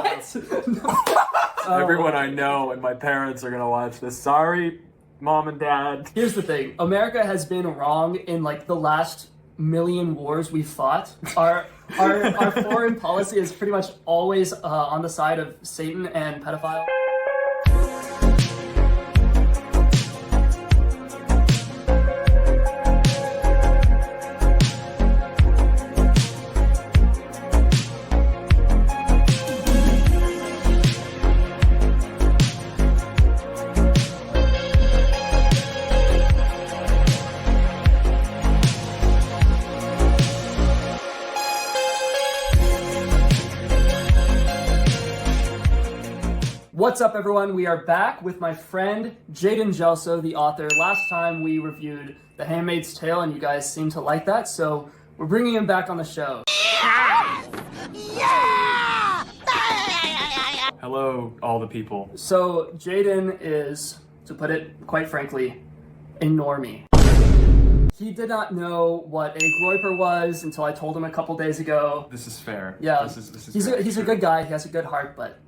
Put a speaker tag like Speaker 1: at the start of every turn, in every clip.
Speaker 1: What?
Speaker 2: Everyone I know and my parents are gonna watch this. Sorry, Mom and Dad.
Speaker 1: Here's the thing. America has been wrong in like the last million wars we've fought. Our foreign policy is pretty much always on the side of Satan and pedophile. What's up, everyone? We are back with my friend Jaden Gelso, the author. Last time we reviewed The Handmaid's Tale, and you guys seemed to like that, so we're bringing him back on the show.
Speaker 3: Yeah!
Speaker 2: Hello, all the people.
Speaker 1: So Jaden is, to put it quite frankly, a normie. He did not know what a groiper was until I told him a couple days ago.
Speaker 2: This is fair.
Speaker 1: Yeah,
Speaker 2: this is
Speaker 1: he's a good guy. He has a good heart, but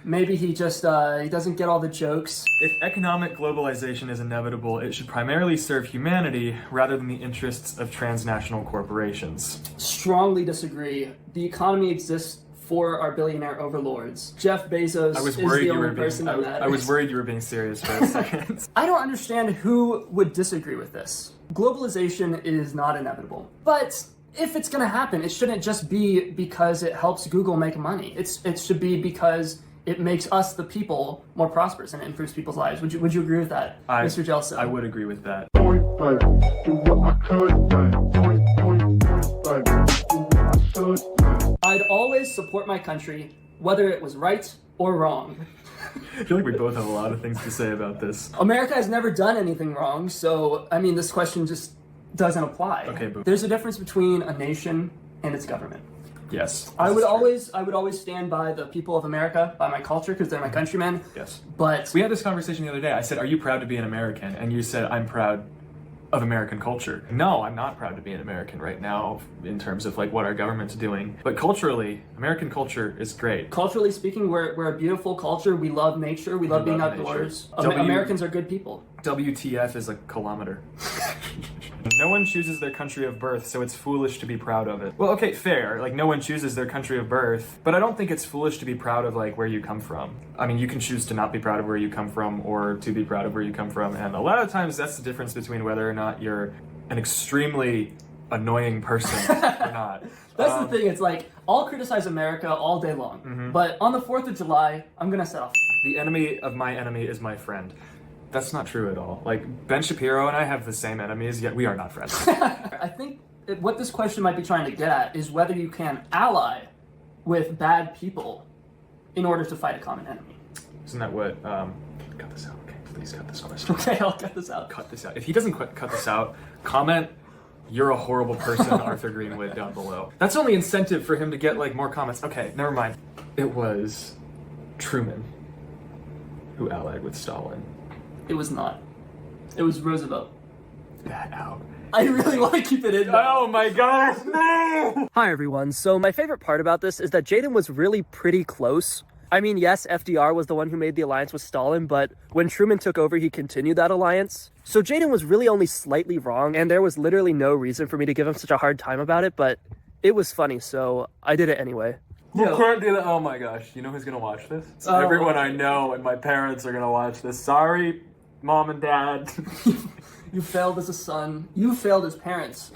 Speaker 1: maybe he just he doesn't get all the jokes.
Speaker 2: If economic globalization is inevitable, it should primarily serve humanity rather than the interests of transnational corporations.
Speaker 1: Strongly disagree. The economy exists for our billionaire overlords. Jeff Bezos is the only person that matters.
Speaker 2: I was worried you were being serious for a second.
Speaker 1: I don't understand who would disagree with this. Globalization is not inevitable. But if it's gonna happen, it shouldn't just be because it helps Google make money. It should be because it makes us, the people, more prosperous and it improves people's lives. Would you agree with that, Mr. Gelso?
Speaker 2: I would agree with that.
Speaker 1: I'd always support my country, whether it was right or wrong.
Speaker 2: I feel like we both have a lot of things to say about this.
Speaker 1: America has never done anything wrong, so, I mean, this question just doesn't apply.
Speaker 2: Okay, but
Speaker 1: there's a difference between a nation and its government.
Speaker 2: Yes.
Speaker 1: I would always stand by the people of America, by my culture, because they're my countrymen.
Speaker 2: Yes.
Speaker 1: But
Speaker 2: we had this conversation the other day. I said, "Are you proud to be an American?" And you said, "I'm proud of American culture." No, I'm not proud to be an American right now in terms of like what our government's doing. But culturally, American culture is great.
Speaker 1: Culturally speaking, we're a beautiful culture. We love nature. We love being outdoors. Americans are good people.
Speaker 2: WTF is a kilometer. No one chooses their country of birth, so it's foolish to be proud of it. Well, okay, fair. Like, no one chooses their country of birth, but I don't think it's foolish to be proud of, like, where you come from. I mean, you can choose to not be proud of where you come from or to be proud of where you come from, and a lot of times that's the difference between whether or not you're an extremely annoying person or not.
Speaker 1: That's the thing. It's like, I'll criticize America all day long, but on the 4th of July, I'm gonna set off.
Speaker 2: The enemy of my enemy is my friend. That's not true at all. Like, Ben Shapiro and I have the same enemies, yet we are not friends.
Speaker 1: I think what this question might be trying to get at is whether you can ally with bad people in order to fight a common enemy.
Speaker 2: Isn't that what, cut this out, okay? Please cut this question.
Speaker 1: Okay, I'll cut this out.
Speaker 2: Cut this out. If he doesn't cut this out, comment, "You're a horrible person," Arthur Greenwood down below. That's only incentive for him to get, like, more comments. Okay, never mind. It was Truman who allied with Stalin.
Speaker 1: It was not. It was Roosevelt.
Speaker 2: That out.
Speaker 1: I really want to keep it in.
Speaker 2: Oh my gosh, no!
Speaker 1: Hi everyone. So my favorite part about this is that Jaden was really pretty close. I mean, yes, FDR was the one who made the alliance with Stalin, but when Truman took over, he continued that alliance. So Jaden was really only slightly wrong, and there was literally no reason for me to give him such a hard time about it, but it was funny, so I did it anyway.
Speaker 2: You can't do that. Oh my gosh. You know who's gonna watch this? Everyone I know and my parents are gonna watch this. Sorry, Mom and Dad.
Speaker 1: You failed as a son. You failed as parents,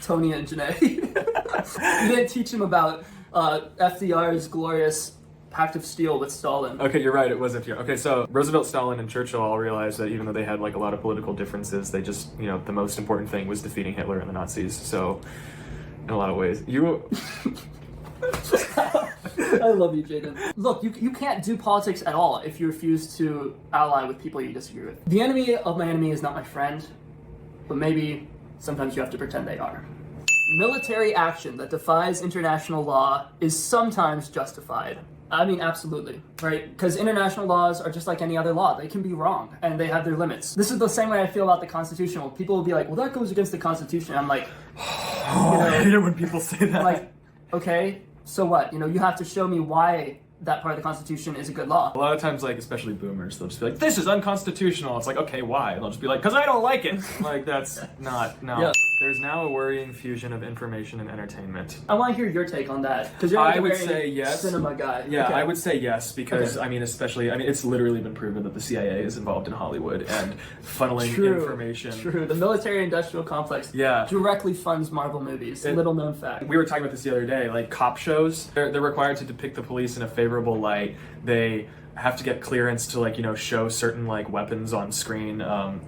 Speaker 1: Tony and Janae. You didn't teach him about FDR's glorious pact of steel with Stalin.
Speaker 2: Okay, you're right. It was FDR. Okay, so Roosevelt, Stalin, and Churchill all realized that even though they had like a lot of political differences, they just, you know, the most important thing was defeating Hitler and the Nazis. So, in a lot of ways, you...
Speaker 1: I love you, Jaden. Look, you can't do politics at all if you refuse to ally with people you disagree with. The enemy of my enemy is not my friend, but maybe sometimes you have to pretend they are. Military action that defies international law is sometimes justified. I mean, absolutely, right? Because international laws are just like any other law. They can be wrong, and they have their limits. This is the same way I feel about the Constitution. When people will be like, well, that goes against the Constitution. I'm like,
Speaker 2: I hate it when people say that.
Speaker 1: Like, okay, so what? You know, you have to show me why that part of the Constitution is a good law.
Speaker 2: A lot of times, like, especially boomers, they'll just be like, this is unconstitutional. It's like, okay, why? And they'll just be like, because I don't like it. Like, that's not, no.
Speaker 1: Yeah.
Speaker 2: There's now a worrying fusion of information and entertainment.
Speaker 1: I want to hear your take on that, because you're like
Speaker 2: I
Speaker 1: a
Speaker 2: would
Speaker 1: very
Speaker 2: say yes.
Speaker 1: cinema guy.
Speaker 2: Yeah,
Speaker 1: Okay.
Speaker 2: I would say yes, because,
Speaker 1: Okay.
Speaker 2: I mean, it's literally been proven that the CIA is involved in Hollywood and funneling
Speaker 1: True.
Speaker 2: information.
Speaker 1: True. The military-industrial complex
Speaker 2: Yeah.
Speaker 1: directly funds Marvel movies. Little known fact.
Speaker 2: We were talking about this the other day, like cop shows, they're required to depict the police in a favorable light. They have to get clearance to, like, you know, show certain, like, weapons on screen.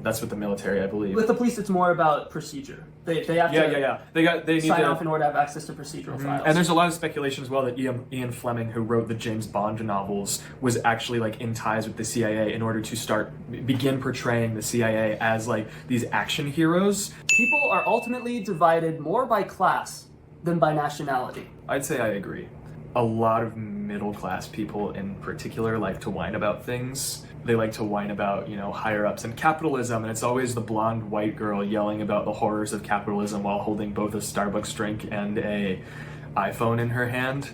Speaker 2: That's with the military, I believe.
Speaker 1: With the police, it's more about procedure. They have to
Speaker 2: Yeah. They need
Speaker 1: sign
Speaker 2: to
Speaker 1: off in order to have access to procedural files.
Speaker 2: And there's a lot of speculation as well that Ian Fleming, who wrote the James Bond novels, was actually, like, in ties with the CIA in order to begin portraying the CIA as, like, these action heroes.
Speaker 1: People are ultimately divided more by class than by nationality.
Speaker 2: I'd say I agree. A lot of middle-class people in particular like to whine about things. They like to whine about, you know, higher-ups and capitalism, and it's always the blonde white girl yelling about the horrors of capitalism while holding both a Starbucks drink and a iPhone in her hand.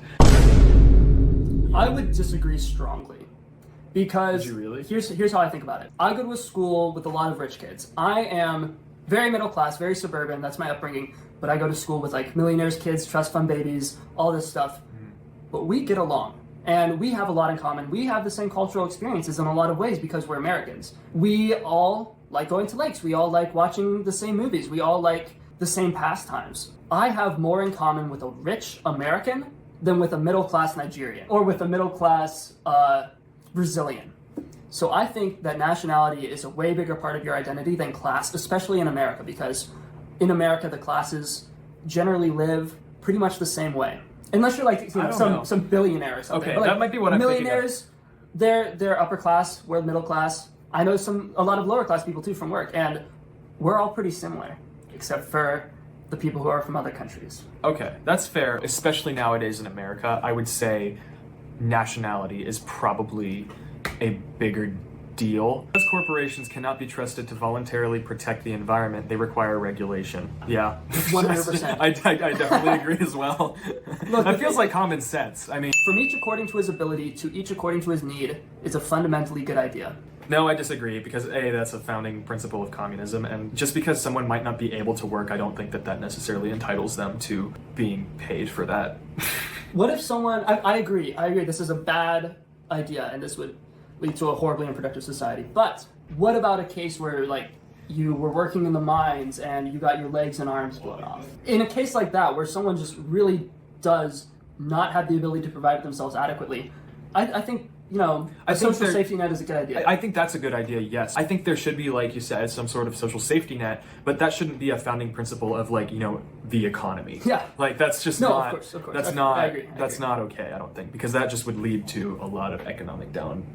Speaker 1: I would disagree strongly. Because
Speaker 2: Would you really?
Speaker 1: here's how I think about it. I go to a school with a lot of rich kids. I am very middle class, very suburban, that's my upbringing, but I go to school with like millionaires' kids, trust fund babies, all this stuff. But we get along, and we have a lot in common. We have the same cultural experiences in a lot of ways because we're Americans. We all like going to lakes. We all like watching the same movies. We all like the same pastimes. I have more in common with a rich American than with a middle-class Nigerian or with a middle-class Brazilian. So I think that nationality is a way bigger part of your identity than class, especially in America, because in America the classes generally live pretty much the same way. Unless you're like, you know, some billionaire or something.
Speaker 2: Okay,
Speaker 1: but like,
Speaker 2: that might be what I'm thinking of.
Speaker 1: Millionaires, they're upper class, we're middle class. I know a lot of lower class people too from work, and we're all pretty similar, except for the people who are from other countries.
Speaker 2: Okay, that's fair. Especially nowadays in America, I would say nationality is probably a bigger deal. As corporations cannot be trusted to voluntarily protect the environment, they require regulation. Yeah.
Speaker 1: 100%.
Speaker 2: I definitely agree as well.
Speaker 1: Look,
Speaker 2: that feels like common sense. I mean,
Speaker 1: from each according to his ability to each according to his need is a fundamentally good idea.
Speaker 2: no, I disagree because A, that's a founding principle of communism, and just because someone might not be able to work, I don't think that necessarily entitles them to being paid for that.
Speaker 1: What if someone, I agree, this is a bad idea and this would lead to a horribly unproductive society. But what about a case where, like, you were working in the mines and you got your legs and arms blown off? In a case like that, where someone just really does not have the ability to provide for themselves adequately, I think, you know, a social safety net is a good idea.
Speaker 2: I think that's a good idea, yes. I think there should be, like you said, some sort of social safety net, but that shouldn't be a founding principle of, like, you know, the economy.
Speaker 1: Yeah.
Speaker 2: Like, that's just
Speaker 1: No,
Speaker 2: not...
Speaker 1: of course.
Speaker 2: That's
Speaker 1: I
Speaker 2: not...
Speaker 1: agree.
Speaker 2: That's not okay, I don't think, because that just would lead to a lot of economic down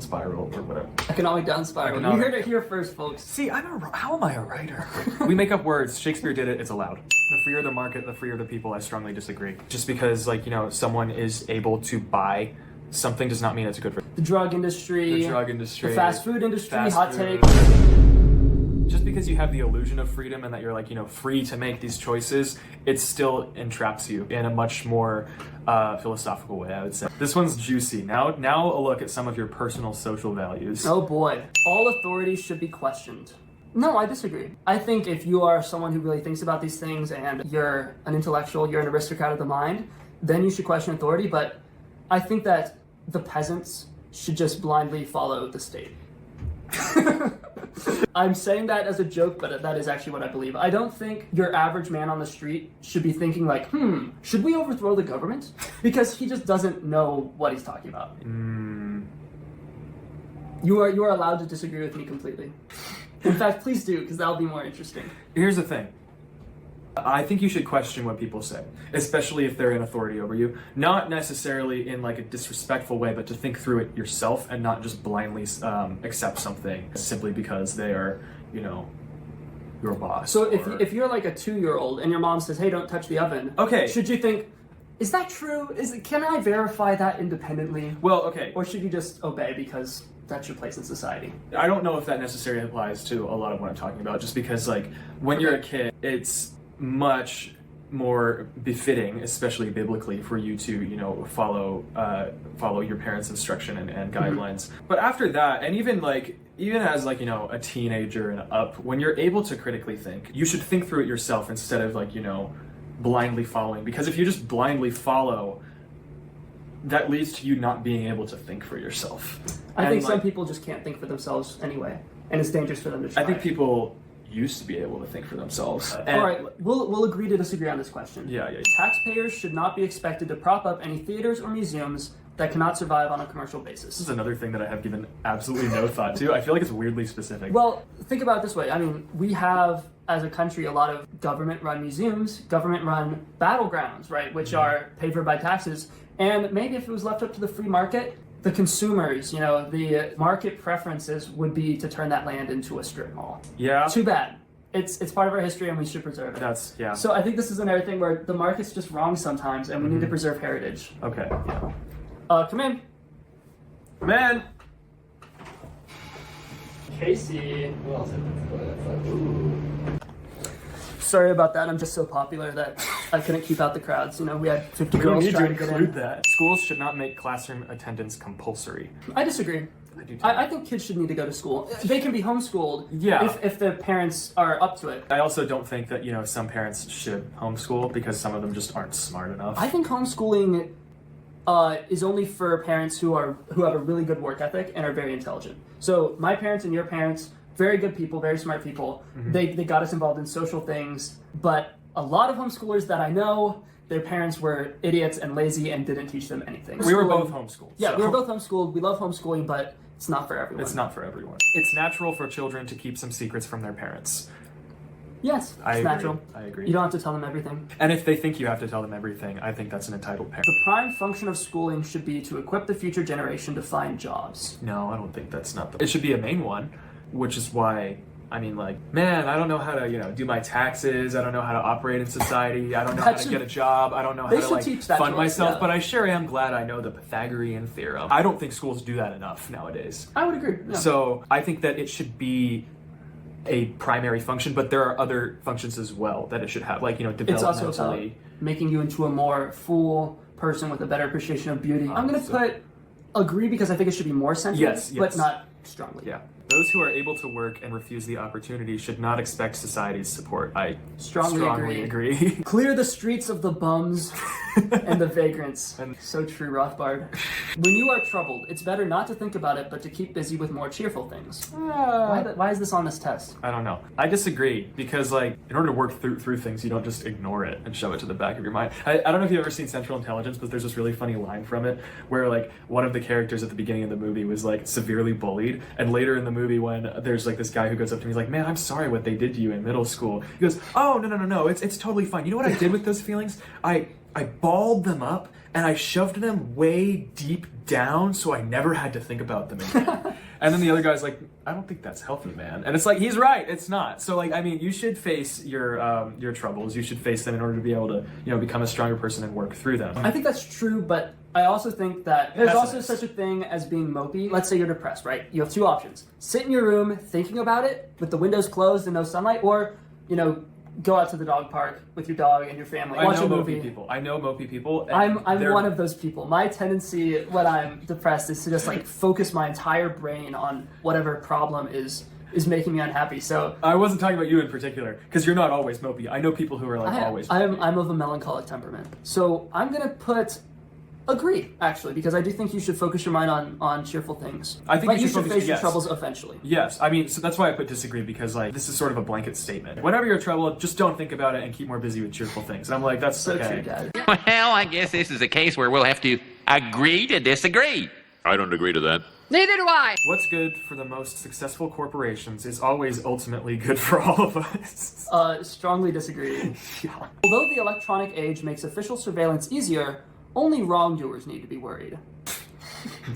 Speaker 2: spiral or whatever.
Speaker 1: Economic down spiral. You heard it here first, folks.
Speaker 2: See, how am I a writer? We make up words. Shakespeare did it. It's allowed. The freer the market, the freer the people. I strongly disagree. Just because, like, you know, someone is able to buy something does not mean it's good for
Speaker 1: The drug industry. The fast food industry. Hot take.
Speaker 2: Just because you have the illusion of freedom and that you're, like, you know, free to make these choices, it still entraps you in a much more philosophical way, I would say. This one's juicy. Now a look at some of your personal social values.
Speaker 1: Oh boy. All authority should be questioned. No, I disagree. I think if you are someone who really thinks about these things and you're an intellectual, you're an aristocrat of the mind, then you should question authority, but I think that the peasants should just blindly follow the state. I'm saying that as a joke, but that is actually what I believe. I don't think your average man on the street should be thinking like, should we overthrow the government? Because he just doesn't know what he's talking about. You are allowed to disagree with me completely. In fact, please do, because that'll be more interesting.
Speaker 2: Here's the thing. I think you should question what people say, especially if they're in authority over you. Not necessarily in, like, a disrespectful way, but to think through it yourself and not just blindly accept something simply because they are, you know, your boss.
Speaker 1: So if you're like a 2-year-old and your mom says, "Hey, don't touch the oven,"
Speaker 2: okay,
Speaker 1: should you think, is that true? Can I verify that independently?
Speaker 2: Well, okay.
Speaker 1: Or should you just obey because that's your place in society?
Speaker 2: I don't know if that necessarily applies to a lot of what I'm talking about, just because, like, when you're a kid, it's much more befitting, especially biblically, for you to, you know, follow your parents' instruction and guidelines. But after that, and even as like, you know, a teenager and up, when you're able to critically think, you should think through it yourself instead of like, you know, blindly following. Because if you just blindly follow, that leads to you not being able to think for yourself.
Speaker 1: I think some people just can't think for themselves anyway, and it's dangerous for them to try.
Speaker 2: I think people used to be able to think for themselves.
Speaker 1: All right, we'll agree to disagree on this question.
Speaker 2: Yeah.
Speaker 1: Taxpayers should not be expected to prop up any theaters or museums that cannot survive on a commercial basis.
Speaker 2: This is another thing that I have given absolutely no thought to. I feel like it's weirdly specific.
Speaker 1: Well, think about it this way. I mean, we have, as a country, a lot of government-run museums, government-run battlegrounds, right, which are paid for by taxes. And maybe if it was left up to the free market, the consumers, you know, the market preferences would be to turn that land into a strip mall.
Speaker 2: Yeah.
Speaker 1: Too bad. It's part of our history and we should preserve it.
Speaker 2: Yeah.
Speaker 1: So I think this is another thing where the market's just wrong sometimes and we need to preserve heritage.
Speaker 2: Okay, yeah.
Speaker 1: Come in.
Speaker 2: Come in!
Speaker 1: Casey. Sorry about that. I'm just so popular that I couldn't keep out the crowds. You know, we had 50
Speaker 2: We don't
Speaker 1: girls
Speaker 2: need to
Speaker 1: trying to get
Speaker 2: include
Speaker 1: in.
Speaker 2: that. Schools should not make classroom attendance compulsory.
Speaker 1: I disagree.
Speaker 2: I do too.
Speaker 1: I think kids should need to go to school. They can be homeschooled
Speaker 2: Yeah.
Speaker 1: if their parents are up to it.
Speaker 2: I also don't think that, you know, some parents should homeschool because some of them just aren't smart enough.
Speaker 1: I think homeschooling is only for parents who have a really good work ethic and are very intelligent. So my parents and your parents, very good people, very smart people. They got us involved in social things, but a lot of homeschoolers that I know, their parents were idiots and lazy and didn't teach them anything.
Speaker 2: We were both homeschooled.
Speaker 1: Yeah,
Speaker 2: so
Speaker 1: we were both homeschooled. We love homeschooling, but it's not for everyone.
Speaker 2: It's not for everyone. It's natural for children to keep some secrets from their parents.
Speaker 1: Yes, it's
Speaker 2: I
Speaker 1: natural.
Speaker 2: agree.
Speaker 1: You don't have to tell them everything.
Speaker 2: And if they think you have to tell them everything, I think that's an entitled parent.
Speaker 1: The prime function of schooling should be to equip the future generation to find jobs.
Speaker 2: No, I don't think that's not the... It should be a main one, which is why, I mean, like, man, I don't know how to, you know, do my taxes. I don't know how to operate in society. I don't know how to get a job. I don't know how to, like, fund myself. Yeah. But I sure am glad I know the Pythagorean theorem. I don't think schools do that enough nowadays.
Speaker 1: I would agree. Yeah.
Speaker 2: So I think that it should be a primary function, but there are other functions as well that it should have, like, you know, developmentally.
Speaker 1: It's also about making you into a more full person with a better appreciation of beauty. I'm going to put agree because I think it should be more central,
Speaker 2: yes.
Speaker 1: but not strongly.
Speaker 2: Yeah. Those who are able to work and refuse the opportunity should not expect society's support. I strongly agree.
Speaker 1: Clear the streets of the bums and the vagrants. So true, Rothbard. When you are troubled, it's better not to think about it, but to keep busy with more cheerful things. Why is this on this test?
Speaker 2: I don't know. I disagree because, like, in order to work through things, you don't just ignore it and shove it to the back of your mind. I don't know if you've ever seen Central Intelligence, but there's this really funny line from it where, like, one of the characters at the beginning of the movie was, like, severely bullied, and later in the movie when there's like this guy who goes up to me, he's like, man, I'm sorry what they did to you in middle school. He goes, oh, no, it's totally fine. You know what I did with those feelings? I balled them up and I shoved them way deep down so I never had to think about them again. And then the other guy's like, I don't think that's healthy, man. And it's like, he's right, it's not. So, like, I mean, you should face your troubles. You should face them in order to be able to, you know, become a stronger person and work through them.
Speaker 1: I think that's true, but I also think that there's also such a thing as being mopey. Let's say you're depressed, right? You have two options. Sit in your room thinking about it with the windows closed and no sunlight, or, you know, go out to the dog park with your dog and your family. Watch a movie.
Speaker 2: I know mopey people.
Speaker 1: I'm one of those people. My tendency when I'm depressed is to just like focus my entire brain on whatever problem is making me unhappy. So
Speaker 2: I wasn't talking about you in particular because you're not always mopey. I know people who are like always mopey.
Speaker 1: I'm of a melancholic temperament. So I'm gonna put agree, actually, because I do think you should focus your mind on cheerful things.
Speaker 2: I think
Speaker 1: you should face your troubles eventually.
Speaker 2: Yes, I mean, so that's why I put disagree, because, like, this is sort of a blanket statement. Whenever you're troubled, just don't think about it and keep more busy with cheerful things. And I'm like, that's
Speaker 1: so
Speaker 2: okay.
Speaker 1: true, Dad.
Speaker 3: Well, I guess this is a case where we'll have to agree to disagree.
Speaker 4: I don't agree to that.
Speaker 5: Neither do I.
Speaker 2: What's good for the most successful corporations is always ultimately good for all of us.
Speaker 1: Strongly disagree.
Speaker 2: Yeah.
Speaker 1: Although the electronic age makes official surveillance easier, only wrongdoers need to be worried.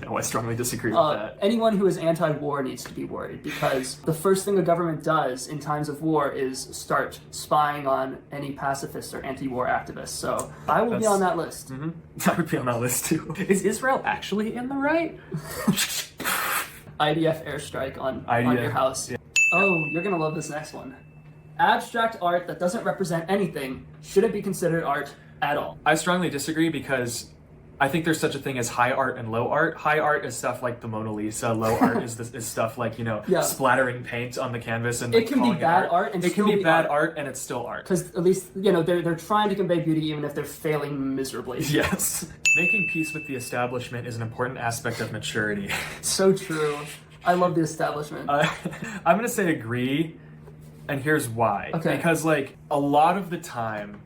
Speaker 2: No, I strongly disagree with that.
Speaker 1: Anyone who is anti-war needs to be worried, because the first thing a government does in times of war is start spying on any pacifists or anti-war activists. So I will be on that list.
Speaker 2: Mm-hmm. I would be on that list too. Is Israel actually in the right?
Speaker 1: IDF airstrike on your house. Yeah. Oh, you're gonna love this next one. abstract art that doesn't represent anything shouldn't be considered art at all.
Speaker 2: I strongly disagree because I think there's such a thing as high art and low art. High art is stuff like the Mona Lisa. Low art is stuff like, splattering paint on the canvas and
Speaker 1: it can be bad art and
Speaker 2: it can be bad art and it's still art.
Speaker 1: Because at least, they're trying to convey beauty even if they're failing miserably.
Speaker 2: Yes. Making peace with the establishment is an important aspect of maturity.
Speaker 1: So true. I love the establishment.
Speaker 2: I'm going to say agree, and here's why.
Speaker 1: Okay.
Speaker 2: Because, a lot of the time,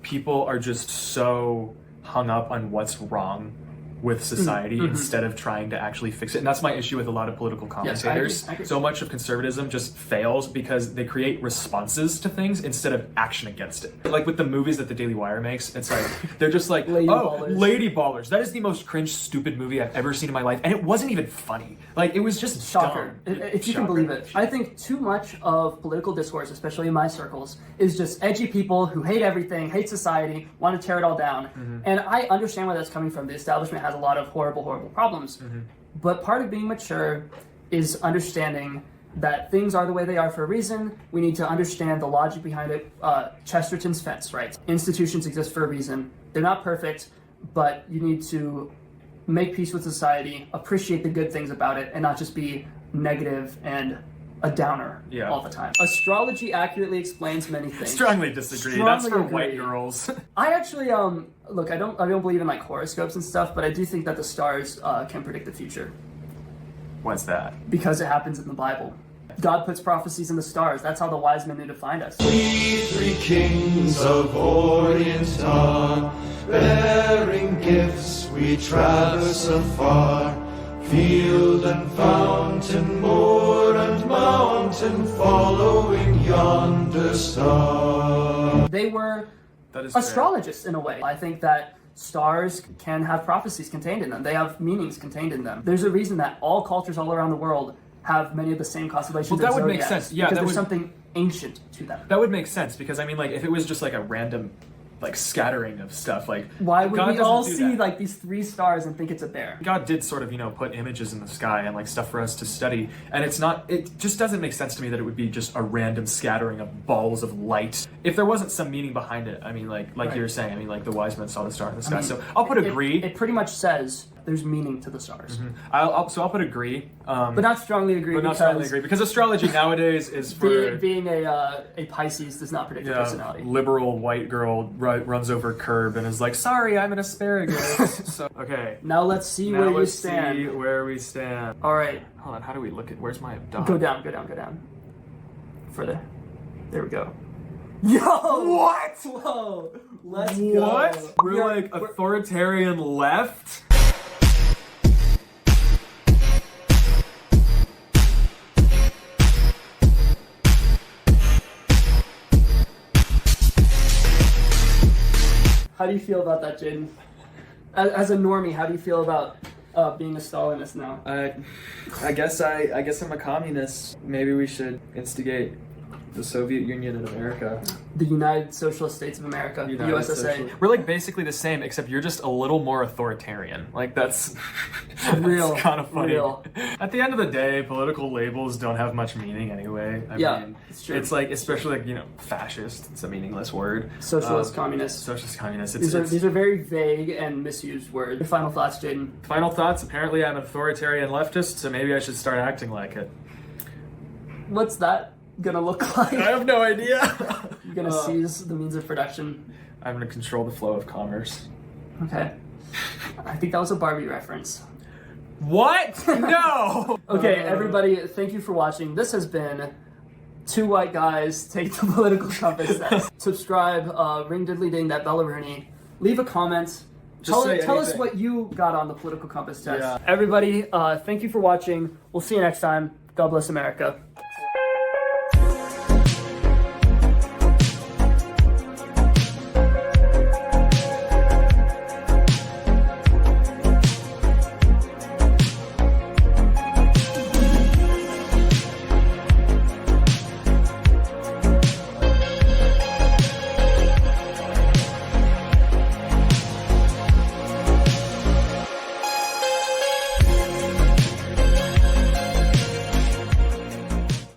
Speaker 2: people are just so hung up on what's wrong with society instead of trying to actually fix it. And that's my issue with a lot of political commentators.
Speaker 1: Yes, I agree.
Speaker 2: So much of conservatism just fails because they create responses to things instead of action against it. Like with the movies that the Daily Wire makes, it's like, they're just like, Lady Ballers. That is the most cringe, stupid movie I've ever seen in my life. And it wasn't even funny. Like, it was just
Speaker 1: Shocker.
Speaker 2: dumb.
Speaker 1: If you can believe it. I think too much of political discourse, especially in my circles, is just edgy people who hate everything, hate society, want to tear it all down. And I understand where that's coming from. The establishment has a lot of horrible problems. But part of being mature is understanding that things are the way they are for a reason. We need to understand the logic behind it. Chesterton's fence, right? Institutions exist for a reason. They're not perfect, but you need to make peace with society, appreciate the good things about it, and not just be negative and a downer all the time. Astrology accurately explains many things.
Speaker 2: Strongly disagree. That's for white girls.
Speaker 1: I actually, look, I don't believe in horoscopes and stuff, but I do think that the stars can predict the future.
Speaker 2: What's that?
Speaker 1: Because it happens in the Bible. God puts prophecies in the stars. That's how the wise men knew to find us.
Speaker 4: We three kings of Orient are, bearing gifts we traverse afar. Field and fountain, moor and mountain, following yonder star.
Speaker 1: They were
Speaker 2: That is
Speaker 1: astrologists in a way. I think that stars can have prophecies contained in them. They have meanings contained in them. There's a reason that all cultures all around the world have many of the same constellations.
Speaker 2: Well, that
Speaker 1: of
Speaker 2: would make
Speaker 1: zodiacs,
Speaker 2: sense. Yeah,
Speaker 1: because
Speaker 2: that
Speaker 1: there's
Speaker 2: would-
Speaker 1: something ancient to them.
Speaker 2: That would make sense because if it was just a random scattering of stuff,
Speaker 1: Why would
Speaker 2: God
Speaker 1: we
Speaker 2: doesn't
Speaker 1: all
Speaker 2: do
Speaker 1: see
Speaker 2: that.
Speaker 1: these three stars and think it's a bear?
Speaker 2: God did sort of put images in the sky and stuff for us to study, and it just doesn't make sense to me that it would be just a random scattering of balls of light if there wasn't some meaning behind it. I mean, like
Speaker 1: Right.
Speaker 2: you were saying, the wise men saw the star in the sky. So I'll put agree.
Speaker 1: It pretty much says there's meaning to the stars.
Speaker 2: I'll put agree.
Speaker 1: But not strongly agree.
Speaker 2: But not strongly agree because astrology nowadays is for
Speaker 1: being a Pisces does not predict your personality.
Speaker 2: liberal white girl runs over curb and is like, "Sorry, I'm an asparagus." So okay,
Speaker 1: Now let's see
Speaker 2: now
Speaker 1: where you
Speaker 2: let's
Speaker 1: stand.
Speaker 2: see where we stand.
Speaker 1: All right,
Speaker 2: Hold on, how do we look at? Where's my dot?
Speaker 1: go down. Further. There we go. Yo!
Speaker 2: What?
Speaker 1: Whoa! Let's
Speaker 2: What?
Speaker 1: go.
Speaker 2: We're authoritarian left.
Speaker 1: How do you feel about that, Jaden? As a normie, how do you feel about being a Stalinist now?
Speaker 2: I guess I'm a communist. Maybe we should instigate the Soviet Union in America.
Speaker 1: The United Socialist States of America, the USSA.
Speaker 2: We're basically the same, except you're just a little more authoritarian. That's
Speaker 1: Real,
Speaker 2: kind of funny.
Speaker 1: real.
Speaker 2: At the end of the day, political labels don't have much meaning anyway. I mean,
Speaker 1: it's true.
Speaker 2: It's especially fascist. It's a meaningless word.
Speaker 1: Socialist, communist.
Speaker 2: Socialist, communist.
Speaker 1: These are very vague and misused words. Your final thoughts, Jaden?
Speaker 2: Final thoughts. Apparently, I'm an authoritarian leftist, so maybe I should start acting like it.
Speaker 1: What's that gonna look like?
Speaker 2: I have no idea.
Speaker 1: You're gonna seize the means of production.
Speaker 2: I'm gonna control the flow of commerce.
Speaker 1: Okay. I think that was a Barbie reference.
Speaker 2: What? No!
Speaker 1: Okay, everybody, thank you for watching. This has been Two White Guys Take the Political Compass Test. Subscribe, ring diddly ding that bell Rooney. Leave a comment. Tell us
Speaker 2: anything.
Speaker 1: what you got on the political compass test.
Speaker 2: Yeah.
Speaker 1: Everybody, thank you for watching. We'll see you next time. God bless America.